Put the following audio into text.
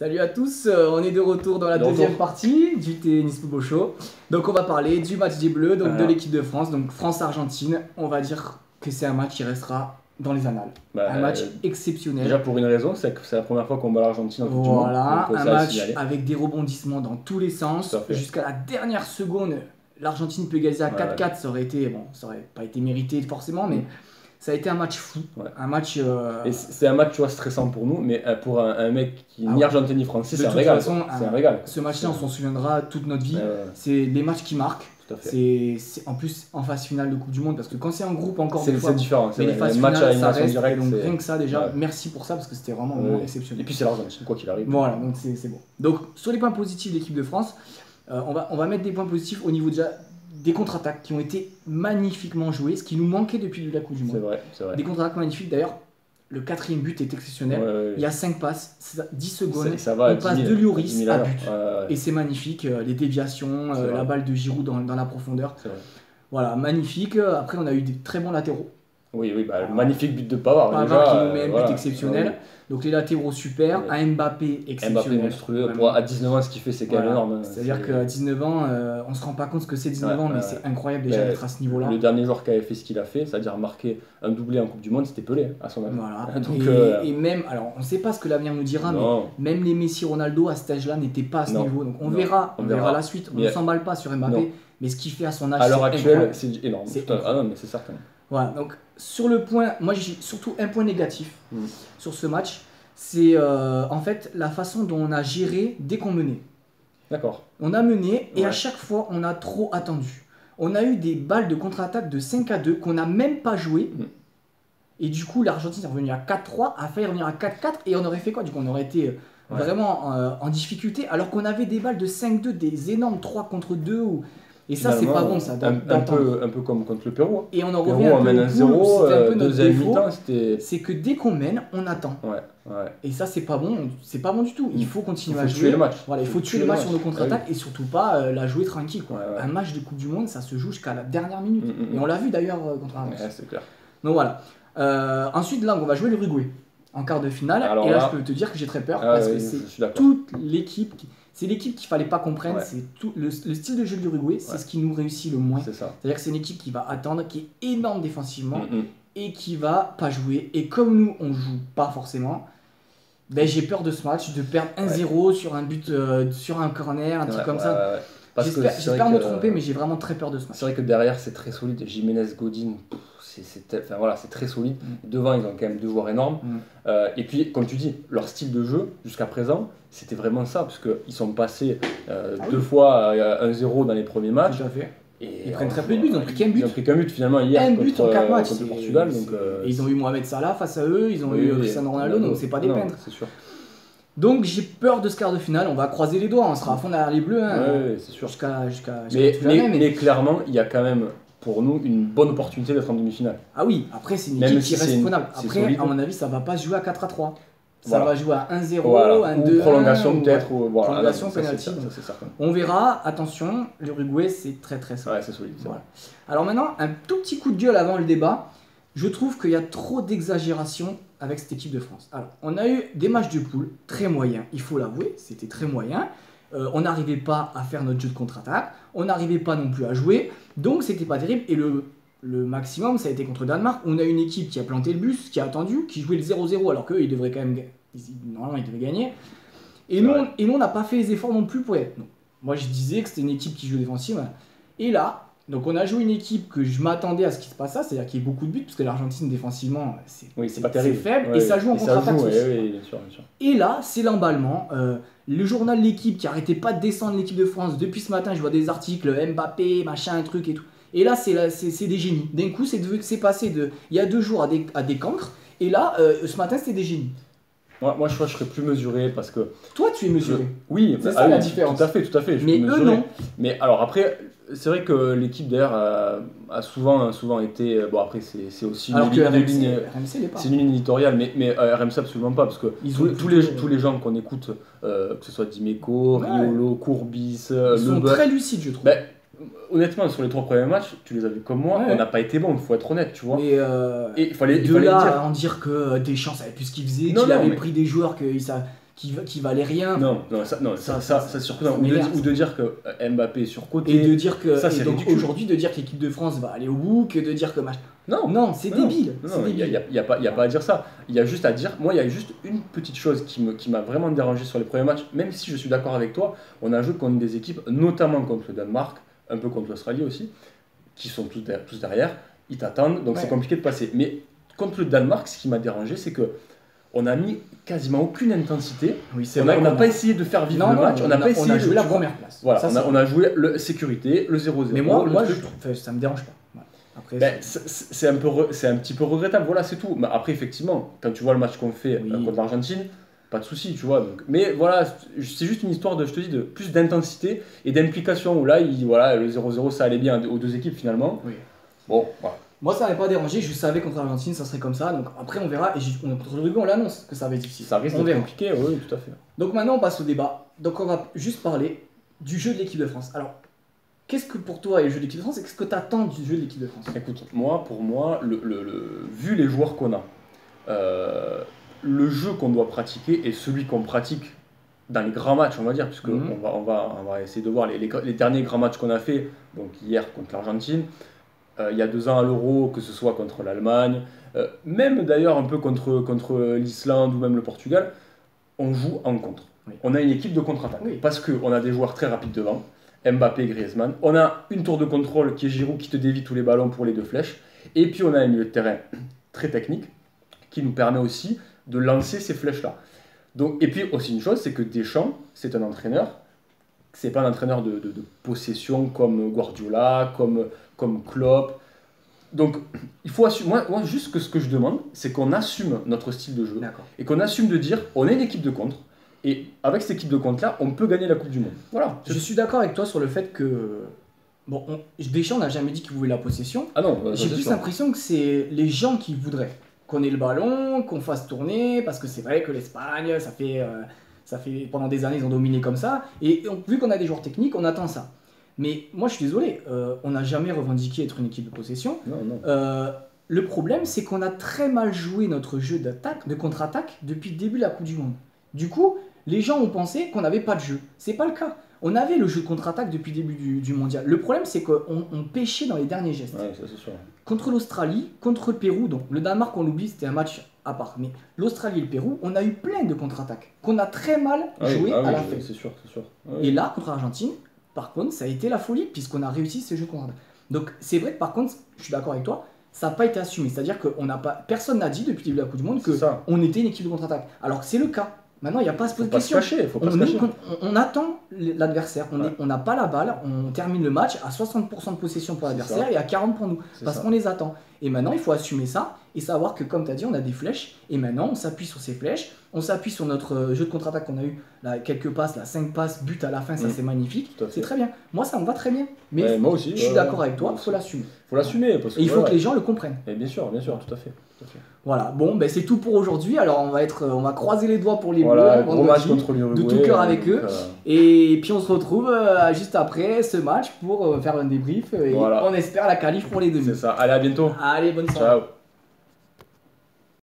Salut à tous, on est de retour dans la deuxième partie du Tennis Football Show. Donc on va parler du match des Bleus, donc de l'équipe de France, donc France-Argentine. On va dire que c'est un match qui restera dans les annales. Un match exceptionnel. Déjà pour une raison, c'est que c'est la première fois qu'on bat l'Argentine en Coupe du Monde. Voilà, un match avec des rebondissements dans tous les sens. Jusqu'à la dernière seconde, l'Argentine peut égaliser à 4-4, ça aurait été, bon, ça aurait pas été mérité forcément, mais... Ça a été un match fou, un match... Et c'est un match, tu vois, stressant pour nous, mais pour un mec qui ni argentin ni français, c'est un régal. C'est un régal. Ce match-là, on s'en souviendra toute notre vie. C'est des matchs qui marquent. C'est en plus en phase finale de Coupe du Monde, parce que quand c'est en groupe, encore une fois, c'est différent. Mais les phases finales, ça reste. Donc rien que ça, déjà, merci pour ça, parce que c'était vraiment un moment exceptionnel. Et puis c'est l'Argentine, quoi qu'il arrive. Voilà, donc c'est bon. Donc sur les points positifs de l'équipe de France, on va mettre des points positifs au niveau déjà... Des contre-attaques qui ont été magnifiquement jouées, ce qui nous manquait depuis la Coupe du Monde. C'est vrai. Des contre-attaques magnifiques. D'ailleurs, le 4e but est exceptionnel. Il y a 5 passes, 10 secondes, on passe de Lloris à but. Et c'est magnifique. Les déviations, la balle de Giroud dans la profondeur. Voilà, magnifique. Après, on a eu des très bons latéraux. Oui, le magnifique but de Pavard. Pavard qui nous met un but exceptionnel. Donc les latéraux super, un Mbappé exceptionnel. Mbappé monstrueux. À 19 ans, ce qu'il fait, c'est quand même énorme. C'est-à-dire qu'à 19 ans, on se rend pas compte ce que c'est 19 ans, mais c'est incroyable déjà d'être à ce niveau-là. Le dernier joueur qui avait fait ce qu'il a fait, c'est-à-dire marquer un doublé en Coupe du Monde, c'était Pelé à son âge. Voilà. Donc, et même, alors on ne sait pas ce que l'avenir nous dira, mais même les Messi, Ronaldo à cet âge-là n'étaient pas à ce niveau. Donc on verra la suite. On ne s'emballe pas sur Mbappé, mais ce qu'il fait à son âge, à l'heure actuelle, c'est énorme. Ah non, mais c'est certain. Voilà. Donc sur le point, moi j'ai surtout un point négatif sur ce match. C'est en fait la façon dont on a géré dès qu'on menait. D'accord. On a mené et à chaque fois on a trop attendu. On a eu des balles de contre-attaque de 5-2 qu'on n'a même pas joué. Et du coup l'Argentine est revenue à 4-3, a failli revenir à 4-4 et on aurait fait quoi? Du coup on aurait été vraiment en difficulté alors qu'on avait des balles de 5-2, des énormes 3 contre 2 et ça, c'est pas bon, ça. Un peu comme contre le Pérou. Et on en revient un peu mène 1-0, deuxième mi-temps, c'est que dès qu'on mène, on attend. Et ça, c'est pas bon du tout. Il faut continuer à jouer. Tuer le match. Voilà, il faut tuer le match sur nos contre-attaques et surtout pas la jouer tranquille. Un match de Coupe du Monde, ça se joue jusqu'à la dernière minute. Et on l'a vu d'ailleurs contre la France. C'est clair. Donc voilà. Ensuite, là, on va jouer l'Uruguay en quart de finale. Alors, et là, je peux te dire que j'ai très peur parce que c'est toute l'équipe. C'est l'équipe qu'il fallait pas qu'on prenne, c'est tout le style de jeu de l'Uruguay, c'est ce qui nous réussit le moins. C'est-à-dire que c'est une équipe qui va attendre, qui est énorme défensivement et qui va pas jouer. Et comme nous, on joue pas forcément, ben, j'ai peur de ce match, de perdre 1-0 sur un but, sur un corner, un truc comme ça. J'espère me tromper, mais j'ai vraiment très peur de ce match. C'est vrai que derrière, c'est très solide. Jiménez, Godin, c'est très solide. Devant, ils ont quand même 2 joueurs énormes. Et puis, comme tu dis, leur style de jeu, jusqu'à présent, c'était vraiment ça, parce qu'ils sont passés 2 fois à 1-0 dans les premiers matchs. Tout à fait. Et ils prennent très peu de buts, ils ont pris qu'un but. Ils ont pris qu'un but finalement hier contre le Portugal. Et ils ont eu Mohamed Salah face à eux, ils ont eu Cristiano Ronaldo, donc c'est pas des peintres. C'est sûr. Donc j'ai peur de ce quart de finale, on va croiser les doigts, on sera à fond derrière les Bleus. C'est sûr. Mais clairement, il y a quand même pour nous une bonne opportunité d'être en demi-finale. Ah oui, après c'est une équipe qui reste prenable. Après, à mon avis, ça va pas se jouer à 4-3. Ça va jouer à 1-0, 1-2, ou prolongation peut-être. Prolongation, penalty. C'est certain. On verra, attention, l'Uruguay c'est très solide. Ouais, c'est solide. Voilà. Alors maintenant, un tout petit coup de gueule avant le débat. Je trouve qu'il y a trop d'exagération avec cette équipe de France. Alors, on a eu des matchs de poule très moyens, il faut l'avouer, c'était très moyen. On n'arrivait pas à faire notre jeu de contre-attaque, on n'arrivait pas non plus à jouer, donc c'était pas terrible. Et le maximum, ça a été contre Danemark. On a une équipe qui a planté le bus, qui a attendu, qui jouait le 0-0 alors qu'eux, ils devraient quand même normalement, ils devaient gagner. Et nous, on n'a pas fait les efforts non plus pour y être. Donc, moi, je disais que c'était une équipe qui joue défensive. Et là, donc on a joué une équipe que je m'attendais à ce qui se passe, c'est-à-dire qu'il y ait beaucoup de buts, parce que l'Argentine défensivement, c'est pas terrible. faible, et ça joue en contre-attaque. Bien sûr. Et là, c'est l'emballement. Le journal L'équipe qui arrêtait pas de descendre l'équipe de France, depuis ce matin, je vois des articles, Mbappé, machin, un truc et tout. Et là, c'est des génies. D'un coup, c'est passé il y a 2 jours à des cancres, et là, ce matin, c'était des génies. Moi, je serais plus mesuré parce que... Toi, tu es mesuré. Oui, c'est ça la différence. Tout à fait. Mais eux, non. Mais alors après, c'est vrai que l'équipe d'ailleurs a souvent été... Bon, après, c'est aussi une ligne éditoriale, mais RMC absolument pas, parce que tous les gens qu'on écoute, que ce soit Dimeco, Riolo, Courbis, ils sont très lucides, je trouve. Honnêtement, sur les 3 premiers matchs, tu les as vus comme moi, on n'a pas été bon, il faut être honnête, tu vois. Mais et il fallait là dire. En dire que Deschamps savait plus ce qu'il faisait, qu'il avait pris des joueurs, qui valait rien. Non, ça c'est surprenant. Ou de dire que Mbappé est surcoté. Et de dire que ça, c'est ridicule. aujourd'hui de dire que l'équipe de France va aller au bout, que de dire que non, c'est débile. Non, il n'y a pas à dire ça. Il y a juste à dire, moi il y a juste une petite chose qui m'a vraiment dérangé sur les premiers matchs, même si je suis d'accord avec toi, on a joué contre des équipes, notamment contre le Danemark, un peu contre l'Australie aussi, qui sont tous derrière, ils t'attendent, donc c'est compliqué de passer. Mais contre le Danemark, ce qui m'a dérangé, c'est que on a mis quasiment aucune intensité. Oui, c'est vrai. On n'a pas essayé de faire vivre le match. On a joué la première place. Voilà, on a joué la sécurité, le 0-0. Mais moi ça me dérange pas. Après, c'est un petit peu regrettable, voilà, c'est tout. Mais après, effectivement, quand tu vois le match qu'on fait contre l'Argentine, pas de souci, tu vois. Donc, mais voilà, c'est juste une histoire de, je te dis, de plus d'intensité et d'implication. Où là, le 0-0, ça allait bien aux deux équipes finalement. Oui. Bon, voilà. Moi, ça m'avait pas dérangé, je savais contre l'Argentine, ça serait comme ça. Donc après, on verra. Et contre le Uruguay, on l'annonce que ça va être difficile. Ça risque d'être compliqué, oui, tout à fait. Donc maintenant, on passe au débat. Donc on va juste parler du jeu de l'équipe de France. Alors, qu'est-ce que pour toi est le jeu de l'équipe de France et qu'est-ce que tu attends du jeu de l'équipe de France? Écoute, pour moi, vu les joueurs qu'on a, le jeu qu'on doit pratiquer est celui qu'on pratique dans les grands matchs, on va dire, puisque on va essayer de voir les derniers grands matchs qu'on a fait, donc hier contre l'Argentine, il y a 2 ans à l'Euro, que ce soit contre l'Allemagne, même d'ailleurs un peu contre l'Islande ou même le Portugal, on joue en contre. Oui. On a une équipe de contre-attaque, parce qu'on a des joueurs très rapides devant, Mbappé et Griezmann, on a une tour de contrôle qui est Giroud qui te dévie tous les ballons pour les 2 flèches, et puis on a un milieu de terrain très technique qui nous permet aussi de lancer ces flèches-là. Donc, et puis aussi une chose, c'est que Deschamps, c'est un entraîneur, c'est pas un entraîneur de possession comme Guardiola, comme Klopp. Donc il faut assumer. Moi juste que ce que je demande, c'est qu'on assume notre style de jeu et qu'on assume de dire on est une équipe de contre et avec cette équipe de contre là, on peut gagner la Coupe du Monde. Voilà. Je suis d'accord avec toi sur le fait que Deschamps n'a jamais dit qu'il voulait la possession. Ah non. J'ai plus l'impression que c'est les gens qui voudraient qu'on ait le ballon, qu'on fasse tourner, parce que c'est vrai que l'Espagne, ça fait pendant des années ils ont dominé comme ça, et vu qu'on a des joueurs techniques, on attend ça. Mais moi je suis désolé, on n'a jamais revendiqué être une équipe de possession. Non. Le problème c'est qu'on a très mal joué notre jeu d'attaque, de contre-attaque depuis le début de la Coupe du Monde. Du coup, les gens ont pensé qu'on n'avait pas de jeu. C'est pas le cas. On avait le jeu de contre-attaque depuis le début du mondial. Le problème, c'est qu'on pêchait dans les derniers gestes. Ouais, ça c'est sûr. Contre l'Australie, contre le Pérou, donc le Danemark, on l'oublie, c'était un match à part. Mais l'Australie et le Pérou, on a eu plein de contre-attaques qu'on a très mal joué à la fin. C'est sûr. Ouais. Et là, contre l'Argentine, par contre, ça a été la folie, puisqu'on a réussi ce jeu de contre-attaque. Donc c'est vrai que par contre, je suis d'accord avec toi, ça n'a pas été assumé. C'est-à-dire que personne n'a dit depuis le début de la Coupe du Monde qu'on était une équipe de contre-attaque. Alors que c'est le cas. Maintenant, il n'y a pas à se poser de questions. On attend l'adversaire. On n'a pas la balle. On termine le match à 60% de possession pour l'adversaire et à 40% pour nous. Parce qu'on les attend. Et maintenant, il faut assumer ça et savoir que, comme tu as dit, on a des flèches. Et maintenant, on s'appuie sur ces flèches. On s'appuie sur notre jeu de contre-attaque qu'on a eu. Là, quelques passes, 5 passes, but à la fin, ça c'est magnifique. C'est très bien. Moi, ça me va très bien. Mais moi aussi, je suis d'accord avec toi, il faut l'assumer. Il faut l'assumer. Et il faut que les gens le comprennent. Et bien sûr, tout à fait. Voilà, bon, c'est tout pour aujourd'hui. Alors, on va croiser les doigts pour les Bleus. Gros match contre l'Uruguay. De tout cœur avec eux. Et puis, on se retrouve juste après ce match pour faire un débrief. Et on espère la qualif pour les demi. C'est ça. Allez, à bientôt. Allez, bonne soirée. Ciao.